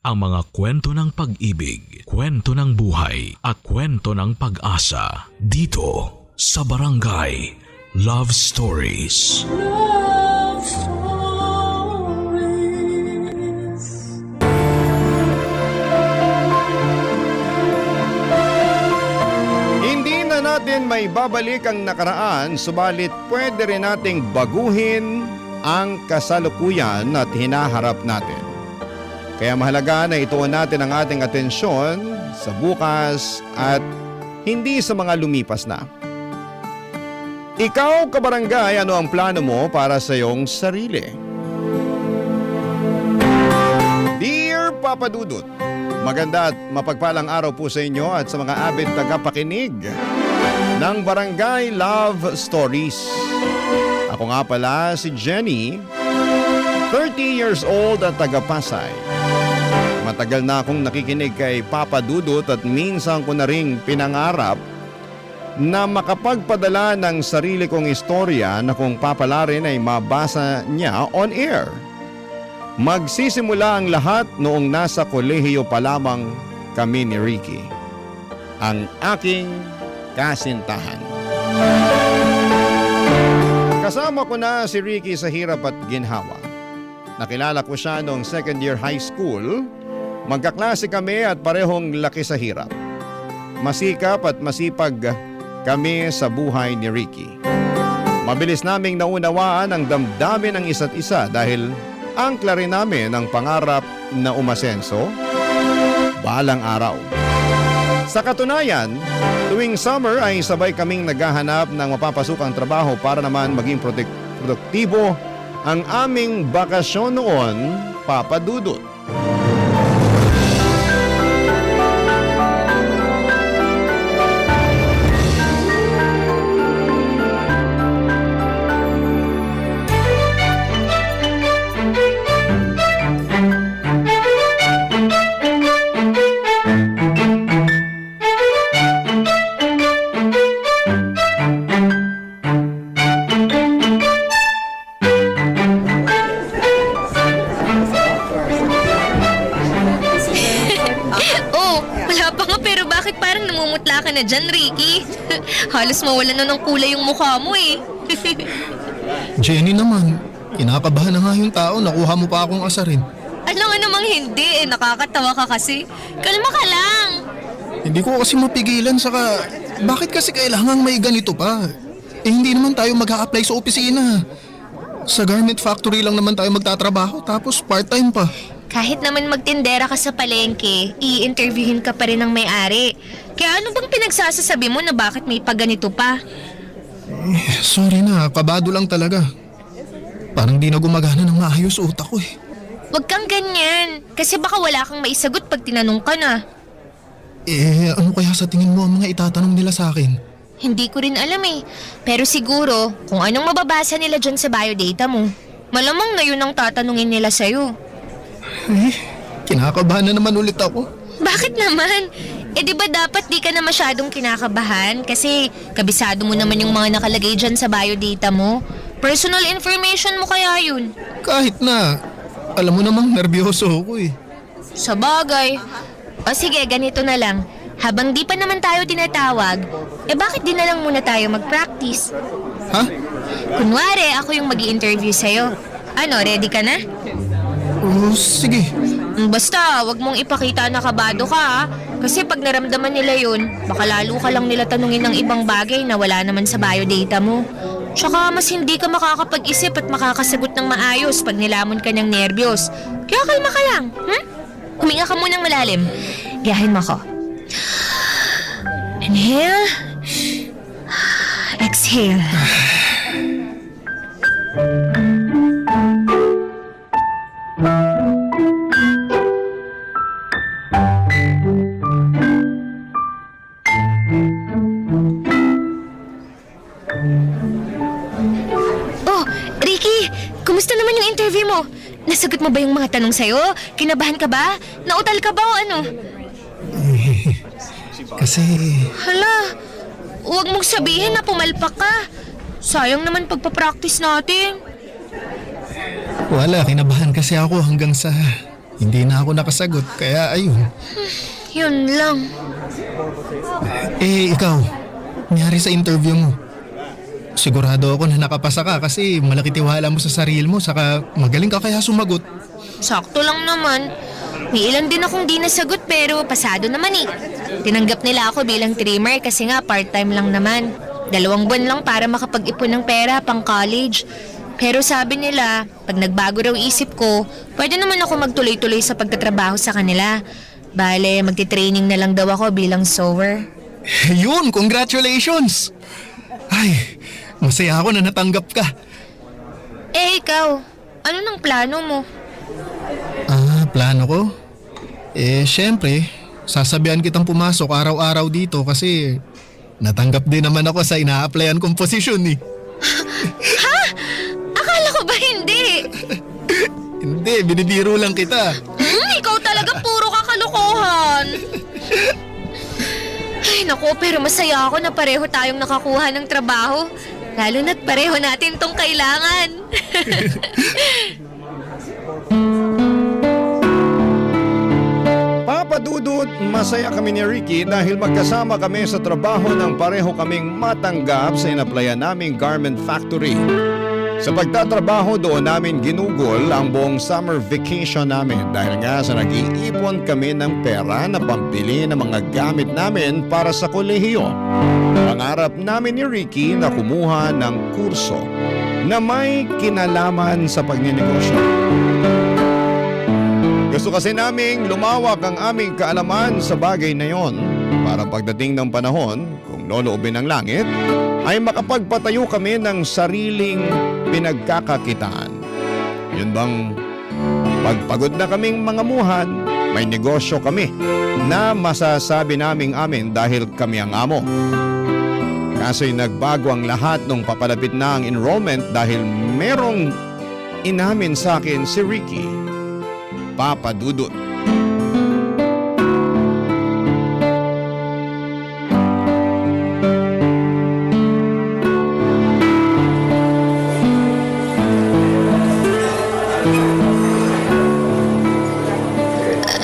ang mga kwento ng pag-ibig, kwento ng buhay at kwento ng pag-asa dito sa Barangay Love Stories. Love Stories. Hindi na natin may babalik ang nakaraan, subalit pwede rin nating baguhin ang kasalukuyan at hinaharap natin. Kaya mahalaga na ituon natin ang ating atensyon sa bukas at hindi sa mga lumipas na. Ikaw, kabarangay, ano ang plano mo para sa iyong sarili? Dear Papa Dudut, maganda at mapagpalang araw po sa inyo at sa mga avid tagapakinig ng Barangay Love Stories. Ako nga pala si Jenny, 30 years old at taga-Pasay. Matagal na akong nakikinig kay Papa Dudut at minsan ko na ring pinangarap na makapagpadala ng sarili kong istorya na kung papalarin ay mabasa niya on air. Magsisimula ang lahat noong nasa kolehiyo pa lamang kami ni Ricky, ang aking kasintahan. Kasama ko na si Ricky sa hirap at ginhawa. Nakilala ko siya noong second year high school. Magkaklase kami at parehong laki sa hirap. Masikap at masipag kami sa buhay ni Ricky. Mabilis naming naunawaan ang damdamin ng isa't isa dahil angkla rin namin ang pangarap na umasenso balang araw. Sa katunayan, tuwing summer ay sabay kaming naghahanap ng mapapasukang trabaho para naman maging produktibo ang aming bakasyon noon, Papa Dudut. Na dyan, Ricky. Halos mawalan na ng kulay yung mukha mo eh. Jenny naman, kinakabahan na nga yung tao, nakuha mo pa akong asarin. Ano nga namang hindi eh, nakakatawa ka kasi. Kalma ka lang. Hindi ko kasi mapigilan, saka bakit kasi kailangang may ganito pa? Eh hindi naman tayo mag-a-apply sa opisina. Sa garment factory lang naman tayo magtatrabaho, tapos part-time pa. Kahit naman magtindera ka sa palengke, i-interviewin ka pa rin ng may-ari. Kaya ano bang pinagsasasabi mo na bakit may paganito pa? Sorry na, kabado lang talaga. Parang di na gumagana ng maayos utak ko eh. Huwag kang ganyan, kasi baka wala kang maisagot pag tinanong ka na. Ano kaya sa tingin mo ang mga itatanong nila sa akin? Hindi ko rin alam eh. Pero siguro, kung anong mababasa nila dyan sa biodata mo, malamang na yun ang tatanungin nila sa'yo. Kinakabahan na naman ulit ako. Bakit naman? Di ba dapat di ka na masyadong kinakabahan? Kasi kabisado mo naman yung mga nakalagay dyan sa biodata mo. Personal information mo kaya yun. Kahit na, alam mo namang nervyoso ako eh. Sa bagay. O sige, ganito na lang. Habang di pa naman tayo tinatawag, bakit di na lang muna tayo mag-practice? Ha? Kunwari, ako yung mag-i-interview sa'yo. Ano, ready ka na? Oh, sige. Basta, wag mong ipakita na kabado ka ha? Kasi pag naramdaman nila yun, baka lalo ka lang nila tanungin ng ibang bagay na wala naman sa biodata mo. Tsaka mas hindi ka makakapag-isip at makakasagot ng maayos pag nilamon ka ng nerbiyos. Kaya kalma ka lang, Huminga ka munang malalim. Gayahin mo ako. Inhale. Exhale. Oh, Ricky! Kumusta naman yung interview mo? Nasagot mo ba yung mga tanong sa'yo? Kinabahan ka ba? Nautal ka ba o ano? Kasi... Hala, huwag mong sabihin na pumalpak ka. Sayang naman pagpapractice natin. Wala, kinabahan kasi ako hanggang sa Hindi na ako nakasagot, kaya ayun. Yun lang. Eh, ikaw, nangyari sa interview mo. Sigurado ako na nakapasa ka kasi malaki tiwala mo sa sarili mo saka magaling ka kaya sumagot. Sakto lang naman. May ilan din akong di nasagot pero pasado naman eh. Tinanggap nila ako bilang trimmer kasi nga part-time lang naman. 2 buwan lang para makapag-ipon ng pera pang college. Pero sabi nila, pag nagbago raw isip ko, pwede naman ako magtuloy-tuloy sa pagtatrabaho sa kanila. Bale, magti-training na lang daw ako bilang sewer. Yun, congratulations! Ay, masaya ako na natanggap ka. Eh ikaw, ano nang plano mo? Plano ko? Eh, syempre, sasabihan kitang pumasok araw-araw dito kasi natanggap din naman ako sa ina-applyan kong posisyon eh. Akala ko ba hindi? Hindi, binibiro lang kita. Ikaw talaga puro kakalukuhan. Ay naku, pero masaya ako na pareho tayong nakakuha ng trabaho. Lalo na't pareho natin tong kailangan. Papadudot, masaya kami ni Ricky dahil magkasama kami sa trabaho ng pareho kaming matanggap sa inaplayan naming garment factory. Sa pagtatrabaho doon namin ginugol ang buong summer vacation namin dahil nga sa nag-iipon kami ng pera na pambili ng mga gamit namin para sa kolehiyo. Pangarap namin ni Ricky na kumuha ng kurso na may kinalaman sa pagninegosyo. Gusto kasi naming lumawak ang aming kaalaman sa bagay na yon para pagdating ng panahon, kung loloobin ng langit, ay makapagpatayo kami ng sariling pinagkakakitaan. Yun bang pagpagod na kaming mga muhan, may negosyo kami na masasabi naming amin dahil kami ang amo. Kaso'y nagbago ang lahat nung papalapit na ang enrollment dahil merong inamin sa akin si Ricky, Papa Dudut.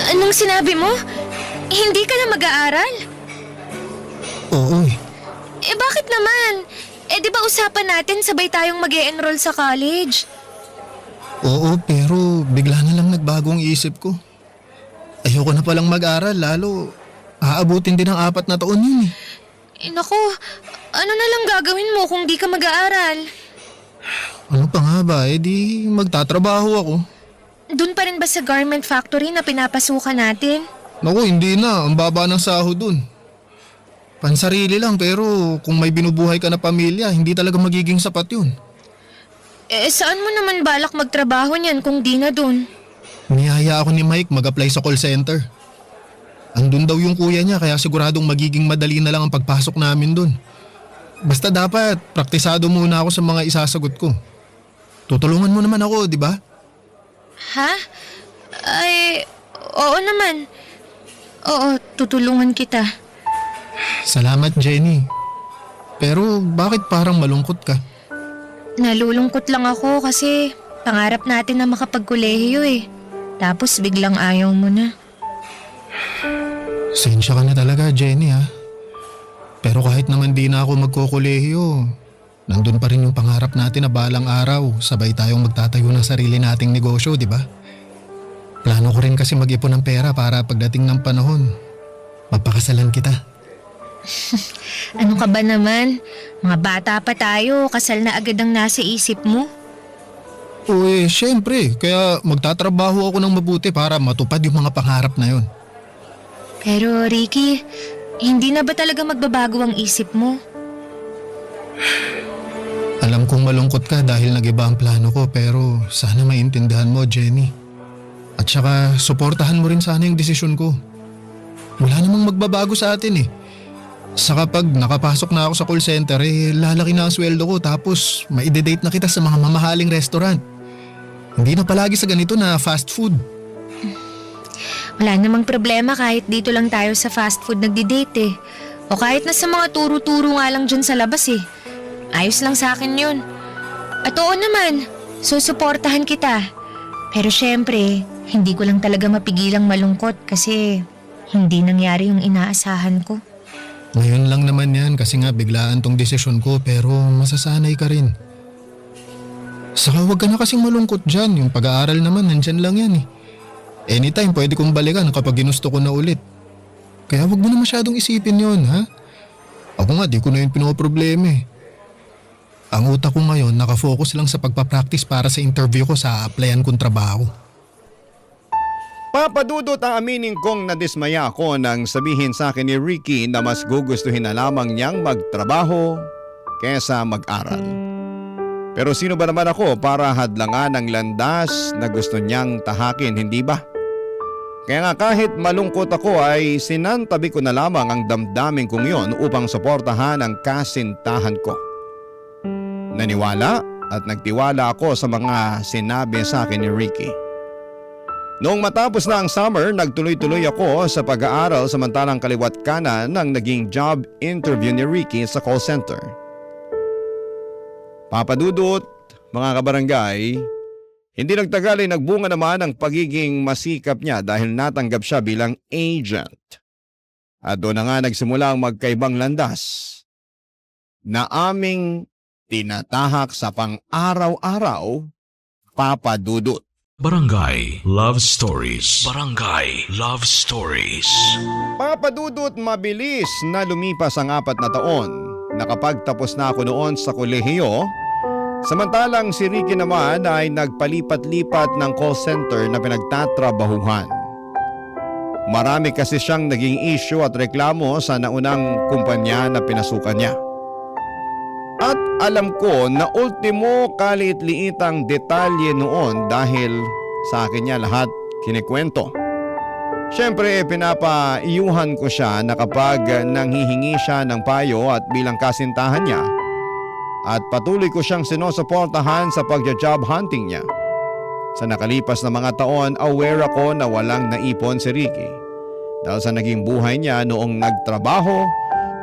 Anong sinabi mo? Hindi ka na mag-aaral? Oo eh. Eh bakit naman? Eh di ba usapan natin sabay tayong mag-e-enroll sa college? Oo, pero bigla na lang nagbago ang isip ko. Ayoko na palang mag-aral, lalo aabutin din ang 4 na taon yun eh. Eh naku, ano na lang gagawin mo kung di ka mag-aaral? Ano pa nga ba, eh di magtatrabaho ako. Doon pa rin ba sa garment factory na pinapasukan natin? Naku, hindi na, ang baba ng sahod dun. Pansarili lang pero kung may binubuhay ka na pamilya, hindi talaga magiging sapat yun. Eh saan mo naman balak magtrabaho niyan kung di na doon? Niyaya ako ni Mike mag-apply sa call center. Andun daw yung kuya niya kaya siguradong magiging madali na lang ang pagpasok namin dun. Basta dapat praktisado muna ako sa mga isasagot ko. Tutulungan mo naman ako, di ba? Ha? Ay, oo naman. Oo, tutulungan kita. Salamat, Jenny. Pero bakit parang malungkot ka? Nalulungkot lang ako kasi pangarap natin na makapagkolehiyo eh. Tapos biglang ayaw mo na. Sensya ka na talaga, Jenny ha. Pero kahit naman di na ako magkokolehiyo, nandun pa rin yung pangarap natin na balang araw sabay tayong magtatayo ng sarili nating negosyo, di ba? Plano ko rin kasi mag-ipon ng pera para pagdating ng panahon, magpakasalan kita. Ano ka ba naman? Mga bata pa tayo, kasal na agad ang nasa isip mo. O eh, syempre, kaya magtatrabaho ako ng mabuti para matupad yung mga pangarap na yon. Pero Ricky, hindi na ba talaga magbabago ang isip mo? Alam kong malungkot ka dahil nag-iba ang plano ko pero sana maintindihan mo, Jenny. At saka suportahan mo rin sana yung desisyon ko. Wala namang magbabago sa atin eh. Saka pag nakapasok na ako sa call center eh lalaki na ang sweldo ko tapos maide-date na kita sa mga mamahaling restaurant. Hindi na palagi sa ganito na fast food. Wala namang problema kahit dito lang tayo sa fast food nagdi-date eh. O kahit na sa mga turo-turo nga lang dyan sa labas eh. Ayos lang sa akin yun. At oo naman, susuportahan kita. Pero syempre, Hindi ko lang talaga mapigilang malungkot kasi hindi nangyari yung inaasahan ko. Ngayon lang naman yan kasi nga biglaan tong desisyon ko pero masasanay ka rin. Saka huwag ka na kasing malungkot dyan. Yung pag-aaral naman nandyan lang yan eh. Anytime pwede kong balikan kapag ginusto ko na ulit. Kaya huwag mo na masyadong isipin yon, ha? Ako nga di ko na yung pinoproblema eh. Ang utak ko ngayon nakafocus lang sa pagpapractice para sa interview ko sa applyan kong trabaho. Papadudot ang aminin kong nadismaya ako nang sabihin sa akin ni Ricky na mas gugustuhin na lamang niyang magtrabaho kesa mag-aral. Pero sino ba naman ako para hadlangan ang landas na gusto niyang tahakin, hindi ba? Kaya nga kahit malungkot ako ay sinantabi ko na lamang ang damdamin kong yon upang suportahan ang kasintahan ko. Naniwala at nagtiwala ako sa mga sinabi sa akin ni Ricky. Noong matapos na ang summer, nagtuloy-tuloy ako sa pag-aaral samantalang kaliwat kanan ng naging job interview ni Ricky sa call center. Papadudot, mga kabarangay, hindi nagtagal ay nagbunga naman ang pagiging masikap niya dahil natanggap siya bilang agent. At doon na nga nagsimula ang magkaibang landas na aming tinatahak sa pang-araw-araw, papadudot. Barangay Love Stories. Barangay Love Stories. Papadudot, mabilis na lumipas ang 4 na taon. Nakapagtapos na ako noon sa kolehiyo. Samantalang si Ricky naman ay nagpalipat-lipat ng call center na pinagtatrabahuhan. Marami kasi siyang naging issue at reklamo sa naunang kumpanya na pinasukan niya. At alam ko na ultimo kalit-liitang detalye noon dahil sa akin niya lahat kinikwento. Siyempre pinapaiyuhan ko siya na kapag nanghihingi siya ng payo at bilang kasintahan niya at patuloy ko siyang sinusuportahan sa pagja-job hunting niya. Sa nakalipas na mga taon, aware ako na walang naipon si Ricky dahil sa naging buhay niya noong nagtrabaho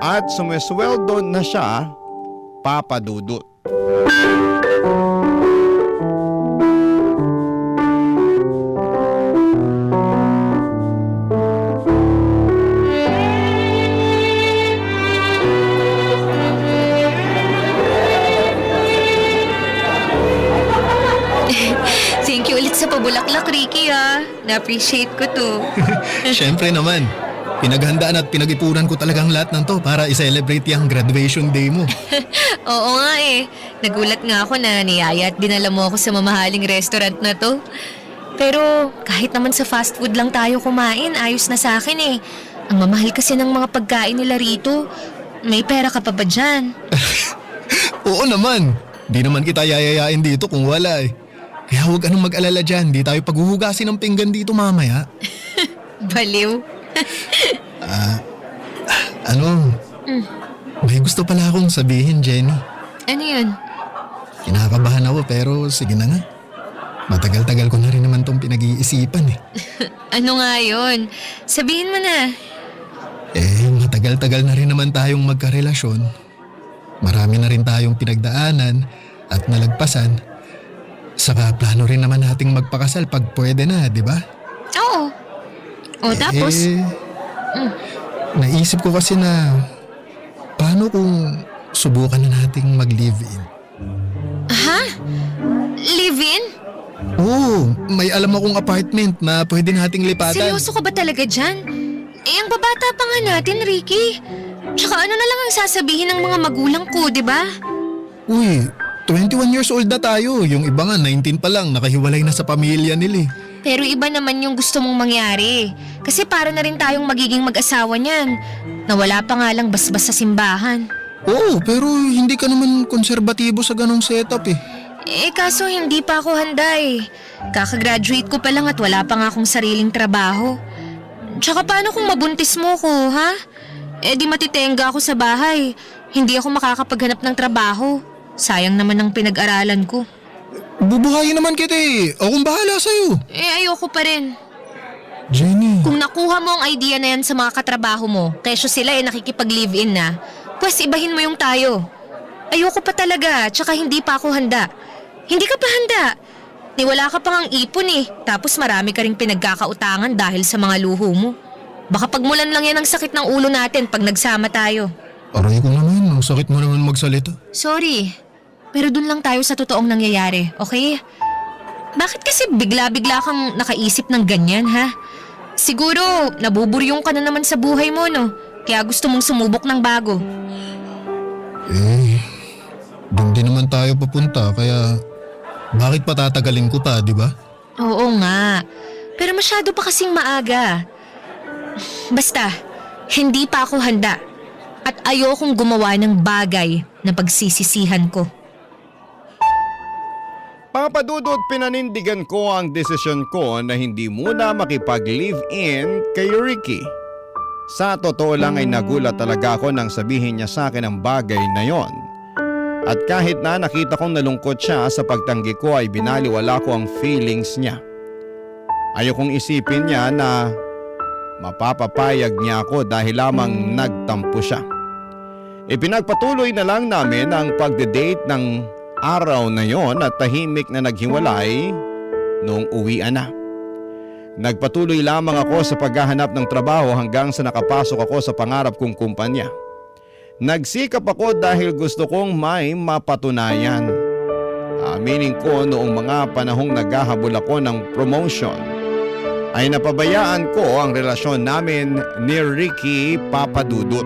at sumisweldo na siya, papadudot. Thank you ulit sa pabulaklak, Ricky Na-appreciate ko to. Siyempre naman. Pinaghandaan at pinag-ipunan ko talagang lahat ng to para i-celebrate yung graduation day mo. Oo nga eh. Nagulat nga ako na niyaya at dinala mo ako sa mamahaling restaurant na to. Pero kahit naman sa fast food lang tayo kumain, ayos na sa akin eh. Ang mamahal kasi ng mga pagkain nila rito. May pera ka pa ba dyan? Oo naman. Di naman kita yayayain dito kung wala eh. Kaya huwag anong mag-alala dyan. Di tayo paghuhugasin ng pinggan dito mamaya. Baliw. May gusto pala akong sabihin, Jenny. Ano yun? Kinakabahan ako pero sige na nga. Matagal-tagal ko na rin naman tong pinag-iisipan eh. Ano nga yun? Sabihin mo na. Matagal-tagal na rin naman tayong magkarelasyon. Marami na rin tayong pinagdaanan at nalagpasan. Saka plano rin naman nating magpakasal pag pwede na, di ba? Oo. O tapos? Naisip ko kasi na paano kung subukan na nating mag-live-in? Ha? Live-in? Oo, may alam akong apartment na pwede nating lipatan. Seryoso ka ba talaga dyan? Ang babata pa nga natin, Ricky. Tsaka ano na lang ang sasabihin ng mga magulang ko, di ba? Uy, 21 years old na tayo. Yung iba nga 19 pa lang, nakahiwalay na sa pamilya nila eh. Pero iba naman yung gusto mong mangyari. Kasi para na rin tayong magiging mag-asawa niyan. Na wala pa nga lang basbas sa simbahan. Oo, pero hindi ka naman konserbatibo sa ganong setup eh. Kaso hindi pa ako handa eh. Kakagraduate ko pa lang at wala pa nga akong sariling trabaho. Tsaka paano kung mabuntis mo ko, ha? Di matitenga ako sa bahay. Hindi ako makakapaghanap ng trabaho. Sayang naman ang pinag-aralan ko. Bubuhayin naman kita eh. Akong bahala sa'yo. Ayoko pa rin. Jenny. Kung nakuha mo ang idea na yan sa mga katrabaho mo, kesyo sila nakikipag-live-in na, pues ibahin mo yung tayo. Ayoko pa talaga, tsaka hindi pa ako handa. Hindi ka pa handa. Wala ka pang ang ipon eh. Tapos marami ka ring pinagkakautangan dahil sa mga luho mo. Baka pagmulan lang yan ang sakit ng ulo natin pag nagsama tayo. Aray ko naman, ang sakit mo naman magsalita. Sorry, pero dun lang tayo sa totoong nangyayari, okay? Bakit kasi bigla-bigla kang nakaisip ng ganyan, ha? Siguro, nabuburyong ka na naman sa buhay mo, no? Kaya gusto mong sumubok ng bago. Doon din naman tayo papunta, kaya bakit patatagalin ko pa, di ba? Oo nga, pero masyado pa kasing maaga. Basta, hindi pa ako handa. At ayokong gumawa ng bagay na pagsisisihan ko. Papadudot, pinanindigan ko ang desisyon ko na hindi muna makipag-live-in kay Ricky. Sa totoo lang ay nagulat talaga ako nang sabihin niya sa akin ang bagay na yon. At kahit na nakita kong nalungkot siya sa pagtanggi ko ay binaliwala ko ang feelings niya. Ayokong isipin niya na mapapapayag niya ako dahil lamang nagtampo siya. Ipinagpatuloy na lang namin ang pagde-date ng araw na yon at tahimik na naghiwalay noong uwian na. Nagpatuloy lamang ako sa paghahanap ng trabaho hanggang sa nakapasok ako sa pangarap kong kumpanya. Nagsikap ako dahil gusto kong may mapatunayan. Aminin ko noong mga panahong naghahabol ako ng promotion ay napabayaan ko ang relasyon namin ni Ricky Papadudut.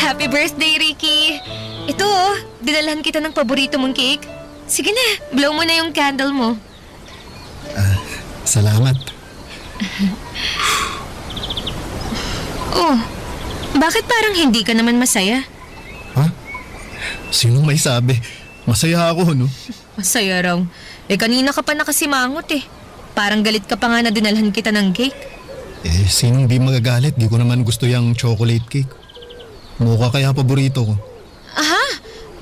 Happy birthday, Ricky! Ito oh, dinalhan kita ng paborito mong cake. Sige na, blow mo na yung candle mo. Salamat. Oh, bakit parang hindi ka naman masaya? Ha? Sinong may sabi? Masaya ako, no? Masaya raw. Kanina ka pa nakasimangot eh. Parang galit ka pa nga na dinalhan kita ng cake. Sinong di magagalit? Di ko naman gusto yung chocolate cake. Mukha kaya paborito ko. Aha?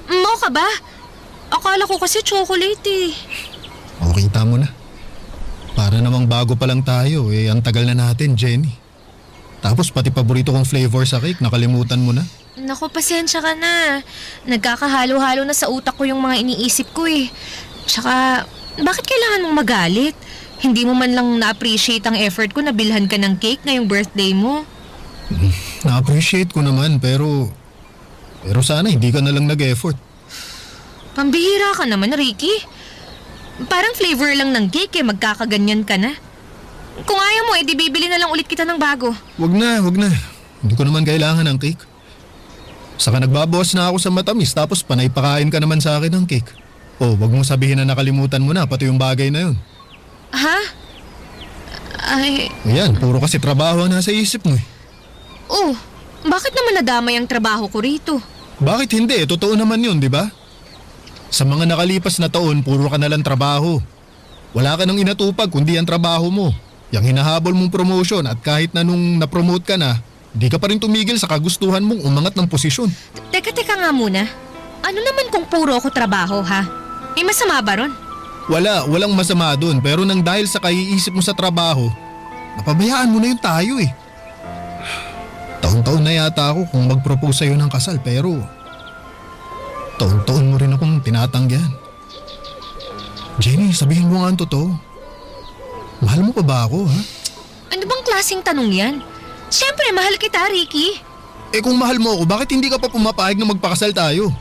Mo ka ba? Akala ko kasi chocolate eh. O, kita mo na. Para namang bago pa lang tayo, ang tagal na natin, Jenny. Tapos pati paborito kong flavor sa cake, nakalimutan mo na. Naku, pasensya ka na. Nagkakahalo-halo na sa utak ko yung mga iniisip ko eh. Tsaka, bakit kailangan mong magalit? Hindi mo man lang na-appreciate ang effort ko na bilhan ka ng cake ngayong birthday mo. Na-appreciate ko naman, pero sana hindi ka na lang nag-effort. Pambihira ka naman, Ricky. Parang flavor lang ng cake magkakaganyan ka na. Kung ayaw mo, edi bibili na lang ulit kita ng bago. Wag na. Hindi ko naman kailangan ng cake. Saka nagbabawas na ako sa matamis, tapos panay pakain ka naman sa akin ng cake. Wag mong sabihin na nakalimutan mo na, pati yung bagay na yun. Ha? Ay... Ayan, puro kasi trabaho ang nasa isip mo eh. Oh, bakit naman nadamay ang trabaho ko rito? Bakit hindi? Totoo naman yun, di ba? Sa mga nakalipas na taon, puro ka nalang trabaho. Wala ka nang inatupag kundi ang trabaho mo. Yang hinahabol mong promotion at kahit na nung napromote ka na, di ka pa rin tumigil sa kagustuhan mong umangat ng posisyon. Teka nga muna. Ano naman kung puro ako trabaho, ha? May masama ba ron? Walang masama doon, pero nang dahil sa kaiisip mo sa trabaho, napabayaan mo na yung tayo eh. Taon-taon na yata ako kung mag-propose sa'yo ng kasal, pero taon-taon mo rin akong tinatanggihan. Jenny, sabihin mo nga ang totoo. Mahal mo pa ba ako, ha? Ano bang klaseng tanong yan? Siyempre, mahal kita, Ricky. Kung mahal mo ako, bakit hindi ka pa pumapayag na magpakasal tayo?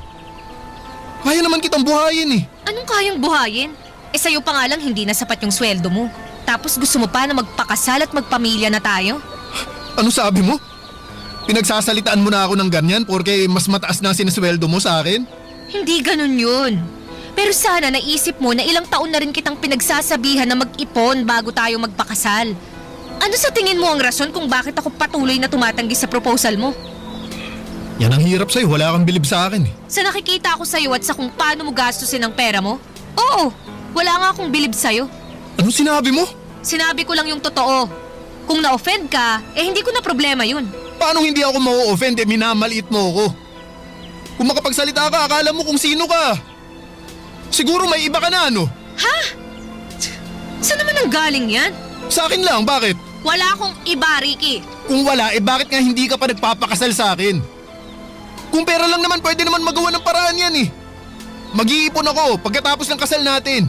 Kaya naman kitang buhayin eh. Anong kayang buhayin? Sa'yo pa nga lang hindi na sapat yung sweldo mo. Tapos gusto mo pa na magpakasal at magpamilya na tayo? Ano sabi mo? Pinagsasalitaan mo na ako ng ganyan porque mas mataas na ang sinasweldo mo sa akin? Hindi ganun yun. Pero sana naisip mo na ilang taon na rin kitang pinagsasabihan na mag-ipon bago tayo magpakasal. Ano sa tingin mo ang rason kung bakit ako patuloy na tumatanggi sa proposal mo? Yan ang hirap sa'yo, wala kang bilib sa akin eh. Sa nakikita ko sa'yo at sa kung paano mo gastusin ang pera mo? Oo, wala nga akong bilib sa'yo. Anong sinabi mo? Sinabi ko lang yung totoo. Kung na-offend ka, hindi ko na problema yun. Paano hindi ako ma-offend minamaliit mo ako? Kung makapagsalita ka, akala mo kung sino ka. Siguro may iba ka na ano? Saan naman ang galing yan? Sa akin lang, bakit? Wala akong iba, Ricky. Kung wala, bakit nga hindi ka pa nagpapakasal sa akin? Kung pera lang naman, pwede naman magawa ng paraan yan eh. Mag-iipon ako pagkatapos ng kasal natin.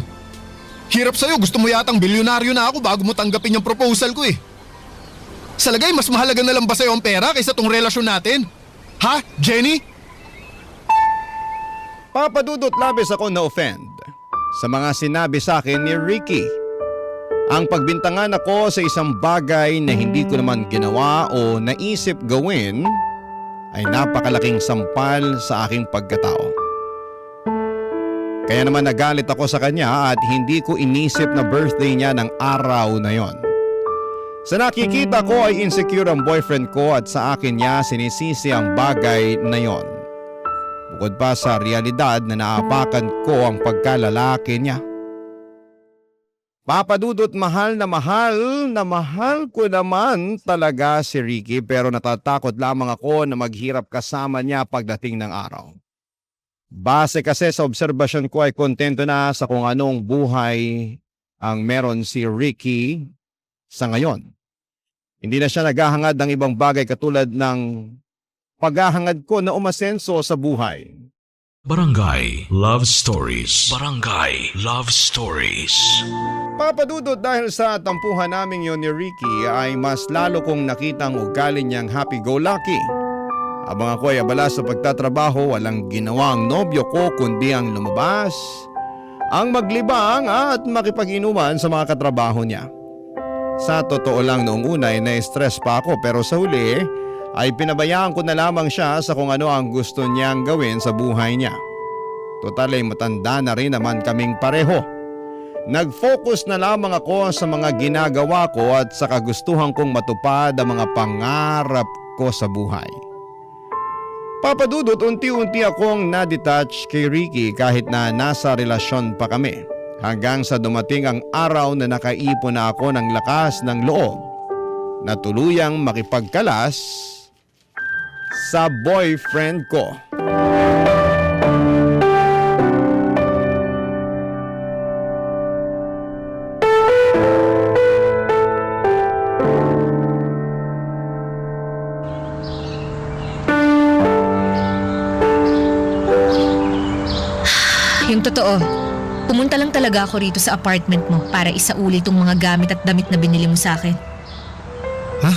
Hirap sa'yo, gusto mo yatang bilyonaryo na ako bago mo tanggapin yung proposal ko eh. Sa lagay, mas mahalaga na lang ba sa'yo ang pera kaysa tong relasyon natin? Ha, Jenny? Papadudot labis ako na-offend sa mga sinabi sa akin ni Ricky. Ang pagbintangan ako sa isang bagay na hindi ko naman ginawa o naisip gawin ay napakalaking sampal sa aking pagkatao. Kaya naman nagalit ako sa kanya at hindi ko inisip na birthday niya ng araw na yon. Sa nakikita ko ay insecure ang boyfriend ko at sa akin niya sinisisi ang bagay na yon. Bukod pa sa realidad na naapakan ko ang pagkalalaki niya. Papadudot, mahal ko naman talaga si Ricky pero natatakot lamang ako na maghirap kasama niya pagdating ng araw. Base kasi sa obserbasyon ko ay kontento na sa kung anong buhay ang meron si Ricky sa ngayon. Hindi na siya naghahangad ng ibang bagay katulad ng paghahangad ko na umasenso sa buhay. Barangay Love Stories. Barangay Love Stories. Papadudot, dahil sa tampuhan naming yon ni Ricky ay mas lalo kong nakitang ugali niyang happy-go-lucky. Habang ako ay abala sa pagtatrabaho, walang ginawa ang nobyo ko kundi ang lumabas, ang maglibang at makipag-inuman sa mga katrabaho niya. Sa totoo lang noong una ay na-stress pa ako pero sa huli ay pinabayaan ko na lamang siya sa kung ano ang gusto niyang gawin sa buhay niya. Total ay matanda na rin naman kaming pareho. Nag-focus na lamang ako sa mga ginagawa ko at sa kagustuhan kong matupad ang mga pangarap ko sa buhay. Papadudot, unti-unti akong na-detach kay Ricky kahit na nasa relasyon pa kami. Hanggang sa dumating ang araw na nakaipon na ako ng lakas ng loob na tuluyang makipagkalas sa boyfriend ko. Yung totoo, pumunta lang talaga ako rito sa apartment mo para isauli tong mga gamit at damit na binili mo sa akin. Ha?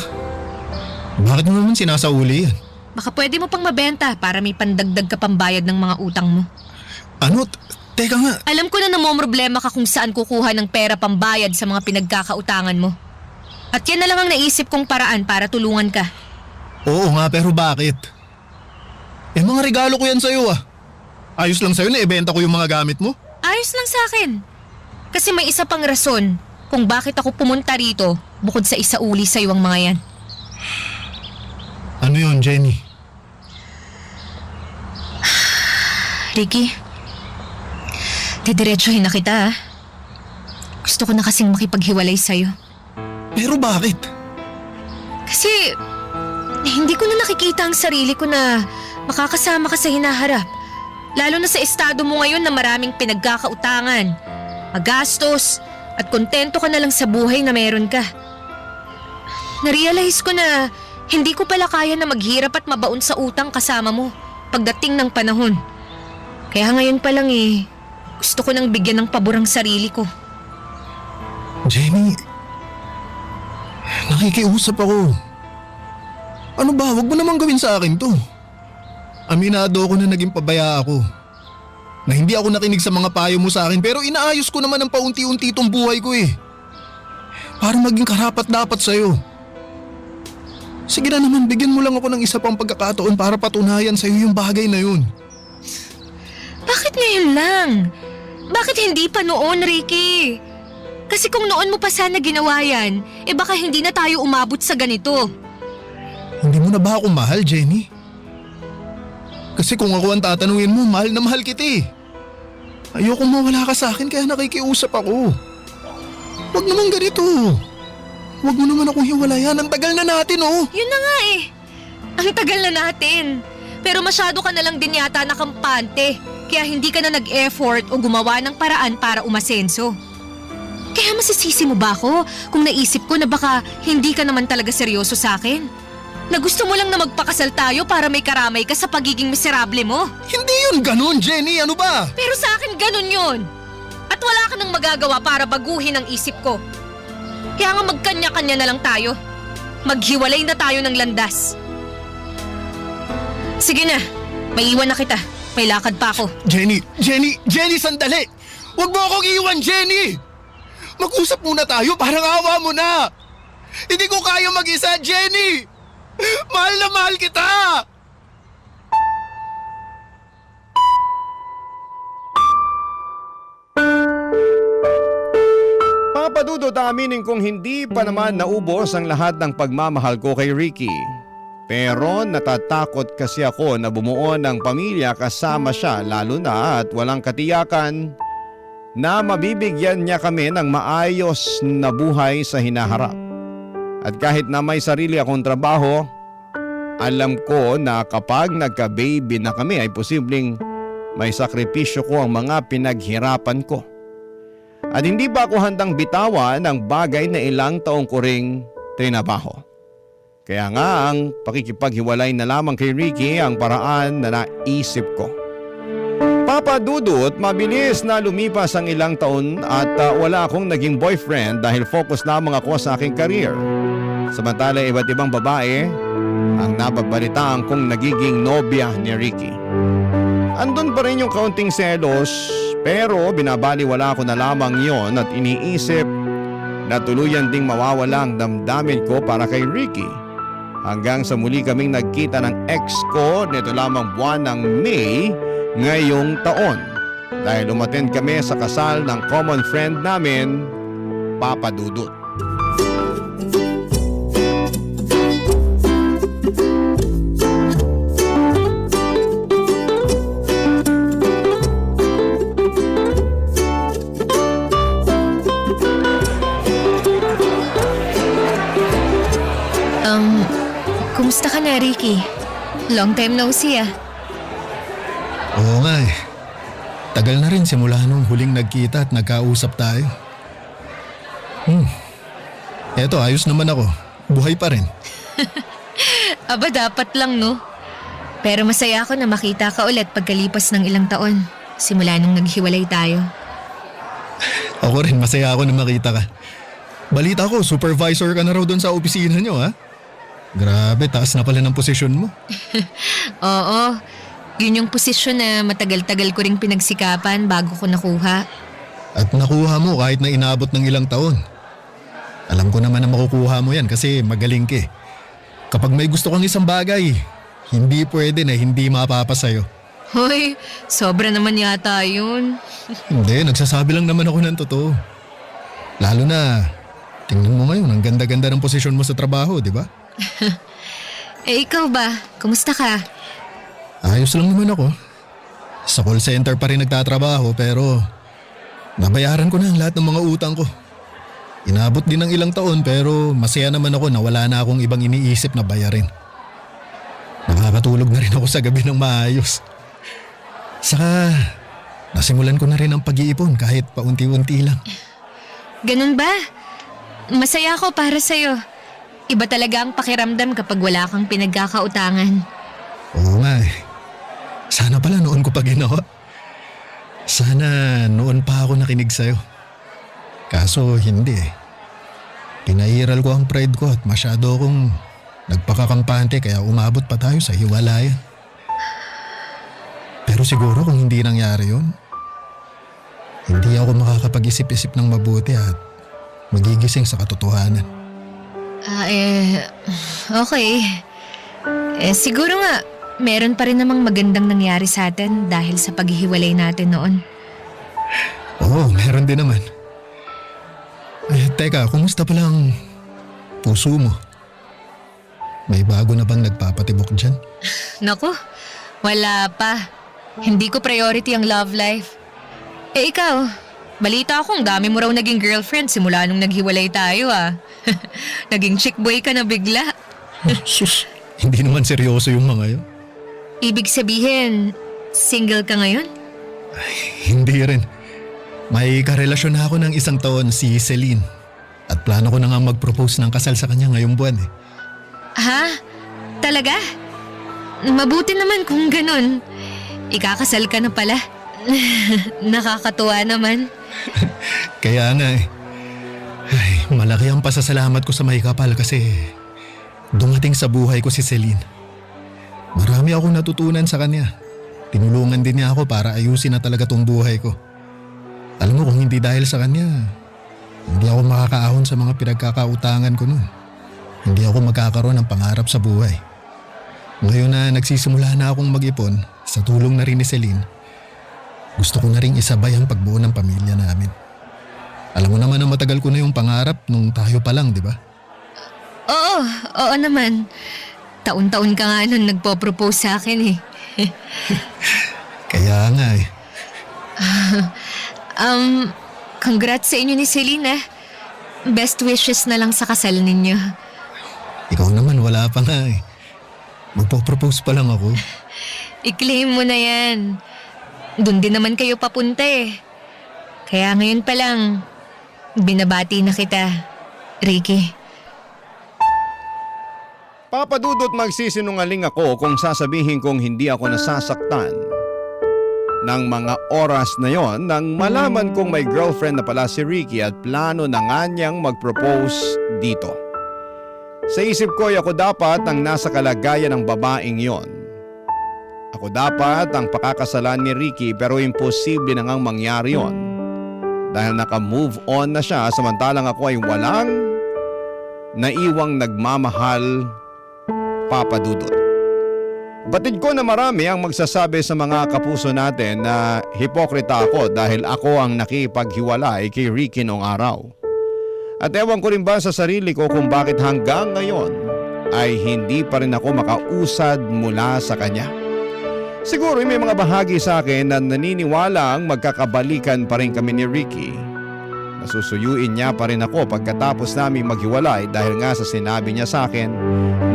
Bakit mo naman sinasauli yan? Baka pwede mo pang mabenta para may pandagdag ka pambayad ng mga utang mo. Ano? Teka nga. Alam ko na namomroblema ka kung saan kukuha ng pera pambayad sa mga pinagkakautangan mo. At yan na lang ang naisip kong paraan para tulungan ka. Oo nga, pero bakit? Mga regalo ko yan sa'yo ah. Ayos lang sa'yo na ibenta ko yung mga gamit mo? Ayos lang sa akin. Kasi may isa pang rason kung bakit ako pumunta rito bukod sa isauli sa'yo ang mga yan. Ano yun, Jenny? Ricky, didiretsuhin na kita ha. Gusto ko na kasing makipaghiwalay sa'yo. Pero bakit? Kasi hindi ko na nakikita ang sarili ko na makakasama ka sa hinaharap. Lalo na sa estado mo ngayon na maraming pinagkakautangan, magastos, at kontento ka na lang sa buhay na meron ka. Narealize ko na hindi ko pala kaya na maghirap at mabaon sa utang kasama mo pagdating ng panahon. Kaya ngayon pa lang gusto ko nang bigyan ng pabor ang sarili ko. Jenny, nakikiusap ako. Ano ba? Huwag mo naman gawin sa akin to. Aminado ako na naging pabaya ako. Na hindi ako nakinig sa mga payo mo sa akin pero inaayos ko naman ng paunti-unti itong buhay ko eh. Para maging karapat-dapat sa'yo. Sige na naman, bigyan mo lang ako ng isa pang pagkakataon para patunayan sa'yo yung bagay na yun. Bakit ngayon lang? Bakit hindi pa noon, Ricky? Kasi kung noon mo pa sana ginawa yan, baka hindi na tayo umabot sa ganito. Hindi mo na ba ako mahal, Jenny? Kasi kung ako ang tatanungin mo, mahal na mahal kita eh. Ayokong mawala ka sa akin kaya nakikiusap ako. Huwag naman ganito. Huwag mo naman akong hiwalayan. Ang tagal na natin oh. Yun na nga eh. Ang tagal na natin. Pero masyado ka na lang din yata nakampante. Kaya hindi ka na nag-effort o gumawa ng paraan para umasenso. Kaya masisisi mo ba ako kung naisip ko na baka hindi ka naman talaga seryoso sa akin? Na gusto mo lang na magpakasal tayo para may karamay ka sa pagiging miserable mo? Hindi yun ganun, Jenny. Ano ba? Pero sa akin ganun yun. At wala ka nang magagawa para baguhin ang isip ko. Kaya nga magkanya-kanya na lang tayo. Maghiwalay na tayo ng landas. Sige na, maiwan na kita. May lakad pa ako. Jenny, sandali! Huwag mo akong iwan, Jenny! Mag-usap muna tayo, parang awa mo na! Hindi ko kaya mag-isa, Jenny! Mahal na mahal kita! Papadudot aminin kong hindi pa naman naubos ang lahat ng pagmamahal ko kay Ricky. Pero natatakot kasi ako na bumuo ng pamilya kasama siya lalo na at walang katiyakan na mabibigyan niya kami ng maayos na buhay sa hinaharap. At kahit na may sarili akong trabaho, alam ko na kapag nagka-baby na kami ay posibleng may sakripisyo ko ang mga pinaghirapan ko. At hindi pa ako handang bitawan ang bagay na ilang taong ko ring trinabaho. Kaya nga ang pakikipaghiwalay na lamang kay Ricky ang paraan na naisip ko. Papadudot, mabilis na lumipas ang ilang taon at wala akong naging boyfriend dahil focus lamang ako sa aking career. Samantala iba't ibang babae ang nabagbalitaan kong nagiging nobya ni Ricky. Andun pa rin yung kaunting selos pero binabaliwala ko na lamang yon at iniisip na tuluyan ding mawawala ang damdamin ko para kay Ricky. Hanggang sa muli kaming nagkita ng ex ko nito lamang buwan ng May ngayong taon. Dahil umattend kami sa kasal ng common friend namin, Papa Dudut. Kumusta ka na, Ricky? Long time no see ah. Oo nga eh. Tagal na rin simula nung huling nagkita at nagkausap tayo. Eto, ayos naman ako. Buhay pa rin. Aba, dapat lang no. Pero masaya ako na makita ka ulit pagkalipas ng ilang taon. Simula nung naghiwalay tayo. Ako rin, masaya ako na makita ka. Balita ko, supervisor ka na raw doon sa opisina nyo, ha? Grabe, taas na pala ng posisyon mo. Oo, yun yung posisyon na matagal-tagal ko ring pinagsikapan bago ko nakuha. At nakuha mo kahit na inaabot ng ilang taon. Alam ko naman na makukuha mo yan kasi magaling ka eh. Kapag may gusto kang isang bagay, hindi pwede na hindi mapapa sa'yo. Hoy, sobra naman yata yun. Hindi, nagsasabi lang naman ako ng totoo. Lalo na, tingnan mo ngayon, ang ganda-ganda ng posisyon mo sa trabaho, di ba? Eh ikaw ba? Kumusta ka? Ayos lang naman ako. Sa call center pa rin nagtatrabaho pero nabayaran ko na ang lahat ng mga utang ko. Inabot din ng ilang taon pero masaya naman ako na wala na akong ibang iniisip na bayarin. Nakakatulog na rin ako sa gabi ng maayos. Saka nasimulan ko na rin ang pag-iipon kahit paunti-unti lang. Ganun ba? Masaya ako para sa'yo. Iba talaga ang pakiramdam kapag wala kang pinagkakautangan. Oo nga eh. Sana pala noon ko pa ginawa. Sana noon pa ako nakinig sa'yo. Kaso hindi eh. Pinairal ko ang pride ko at masyado akong nagpakakampante kaya umabot pa tayo sa hiwalayan. Pero siguro kung hindi nangyari yun, hindi ako makakapag-isip-isip ng mabuti at magigising sa katotohanan. Okay. Siguro nga, meron pa rin namang magandang nangyari sa atin dahil sa paghihiwalay natin noon. Oo, meron din naman. Teka, kumusta pala ang puso mo? May bago na bang nagpapatibok dyan? Naku, wala pa. Hindi ko priority ang love life. Eh ikaw, balita ko ang dami mo raw naging girlfriend simula nung naghiwalay tayo ah. Naging chick boy ka na bigla. Sus, hindi naman seryoso yung mga yun. Ibig sabihin, single ka ngayon? Hindi rin. May karelasyon na ako ng 1 taon, si Celine. At plano ko na nga mag-propose ng kasal sa kanya ngayong buwan eh. Ha? Talaga? Mabuti naman kung ganun. Ikakasal ka na pala. Nakakatuwa naman. Kaya nga eh. Ay, malaki ang pasasalamat ko sa may kapal kasi dumating sa buhay ko si Celine. Marami akong natutunan sa kanya. Tinulungan din niya ako para ayusin na talaga tong buhay ko. Alam mo, kung hindi dahil sa kanya, hindi ako makakaahon sa mga pinagkakautangan ko noon. Hindi ako magkakaroon ng pangarap sa buhay. Ngayon na nagsisimula na akong mag-ipon, sa tulong na rin ni Celine, gusto ko na rin isabay ang pagbuo ng pamilya namin. Alam mo naman na matagal ko na yung pangarap nung tayo pa lang, di ba? Oo naman. Taon-taon ka nga nun nagpo-propose sa akin eh. Kaya nga eh. Congrats sa inyo ni Celine. Best wishes na lang sa kasal ninyo. Ikaw naman wala pa nga eh. Magpo-propose pa lang ako. I-claim mo na yan. Doon din naman kayo papunta eh. Kaya ngayon pa lang, binabati na kita, Ricky. Papadudot magsisinungaling ako kung sasabihin kong hindi ako nasasaktan ng mga oras na yon nang malaman kong may girlfriend na pala si Ricky at plano na nga niyang mag-propose dito. Sa isip ko ay ako dapat ang nasa kalagayan ng babaeng yon. Ako dapat ang pakakasalan ni Ricky pero imposible na ngang mangyari yon. Dahil naka-move on na siya samantalang ako ay walang naiwang nagmamahal, Papadudot. Batid ko na marami ang magsasabi sa mga kapuso natin na hipokrita ako dahil ako ang nakipaghiwalay kay Ricky noong araw. At ewan ko rin ba sa sarili ko kung bakit hanggang ngayon ay hindi pa rin ako makausad mula sa kanya. Siguro may mga bahagi sa akin na naniniwalang magkakabalikan pa rin kami ni Ricky. Nasusuyuin niya pa rin ako pagkatapos naming maghiwalay dahil nga sa sinabi niya sa akin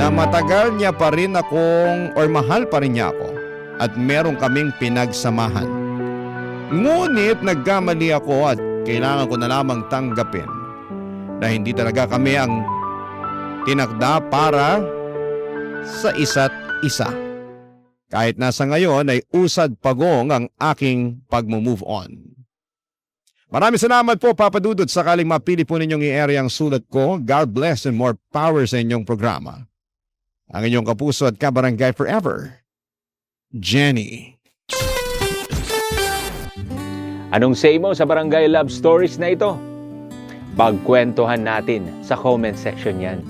na matagal niya pa rin akong or mahal pa rin niya ako at meron kaming pinagsamahan. Ngunit nagkamali ako at kailangan ko na lamang tanggapin na hindi talaga kami ang tinakda para sa isa't isa. Kahit nasa ngayon ay usad pagong ang aking pag-move on. Maraming salamat po, Papadudot. Sakaling mapili po ninyong i-area ang sulat ko, God bless and more power sa inyong programa. Ang inyong kapuso at kabarangay forever, Jenny. Anong say mo sa Barangay Love Stories na ito? Pagkwentuhan natin sa comment section yan.